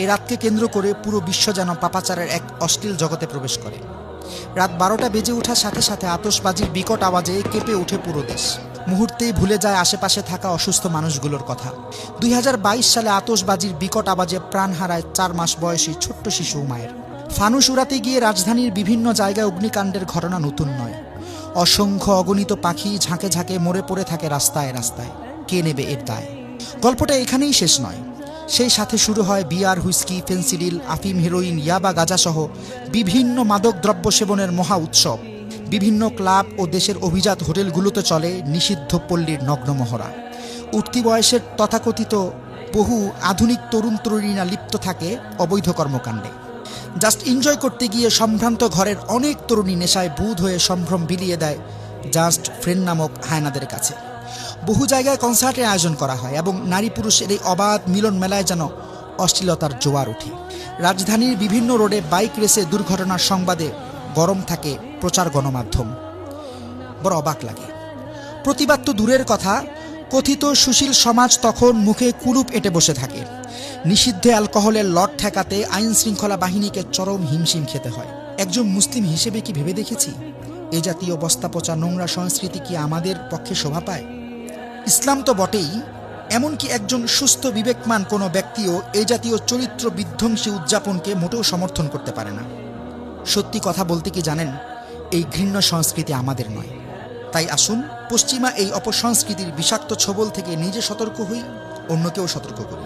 এ রাতকে কেন্দ্র করে পুরো বিশ্ব যেন পাপাচারের এক অশ্লীল জগতে প্রবেশ করে। রাত 12টা বেজে ওঠার সাথে সাথে আতশবাজির বিকট আওয়াজে কেঁপে ওঠে পুরো দেশ। মুহূর্তেই ভুলে যায় আশেপাশে থাকা অসুস্থ মানুষগুলোর কথা। 2022 সালে আতশবাজির বিকট আওয়াজে প্রাণ হারায় 4 মাস বয়সী ছোট্ট শিশু উমায়ের। ফানুস উড়াতে গিয়ে রাজধানীর বিভিন্ন জায়গায় অগ্নিকাণ্ডের ঘটনা নতুন নয়। অসংখ্য অগণিত পাখি ঝাঁকে ঝাঁকে মরে পড়ে থাকে রাস্তায় রাস্তায়। কে নেবে এর দায়? গল্পটা এখানেই শেষ নয়। সেই সাথে শুরু হয় বিয়ার, হুইস্কি, ফেন্সিডিল, আফিম, হেরোইন, ইয়াবা, গাঁজাসহ বিভিন্ন মাদক দ্রব্য সেবনের মহা উৎসব। বিভিন্ন ক্লাব ও দেশের অভিজাত হোটেলগুলোতে চলে নিষিদ্ধ পল্লীর নগ্ন মহড়া। উঠতি বয়সের তথাকথিত বহু আধুনিক তরুণ তরুণীরা লিপ্ত থাকে অবৈধ কর্মকাণ্ডে। জাস্ট এনজয় করতে গিয়ে সম্ভ্রান্ত ঘরের অনেক তরুণী নেশায় বুঁদ হয়ে সম্ভ্রম বিলিয়ে দেয় জাস্ট ফ্রেন্ড নামক হায়নাদের কাছে। বহু জায়গায় কনসার্টের আয়োজন করা হয় এবং নারী পুরুষের এই অবাধ মিলন মেলায় যেন অশ্লীলতার জোয়ার ওঠে। রাজধানীর বিভিন্ন রোডে বাইক রেসে দুর্ঘটনার সংবাদে গরম থাকে প্রচার গণমাধ্যম। বড় অবাক লাগে। প্রতিবাদ তো দূরের কথা, কথিত সুশীল সমাজ তখন মুখে কুলুপ এঁটে বসে থাকে। নিষিদ্ধ অ্যালকোহলের লট ঠেকাতে আইন শৃঙ্খলা বাহিনীকে চরম হিমশিম খেতে হয়। একজন মুসলিম হিসেবে কি ভেবে দেখেছি এ জাতীয় বস্তা পচা নোংরা সংস্কৃতি কি আমাদের পক্ষে শোভা পায়? ইসলাম তো বটেই, এমনকি একজন সুস্থ বিবেকমান কোনো ব্যক্তিও এই জাতীয় চরিত্র বিধ্বংসী উদযাপনকে মোটেও সমর্থন করতে পারে না। সত্যি কথা বলতে কি জানেন, এই ঘৃণ্য সংস্কৃতি আমাদের নয়। তাই আসুন পশ্চিমা এই অপসংস্কৃতির বিষাক্ত ছোবল থেকে নিজে সতর্ক হই, অন্যকেও সতর্ক করি।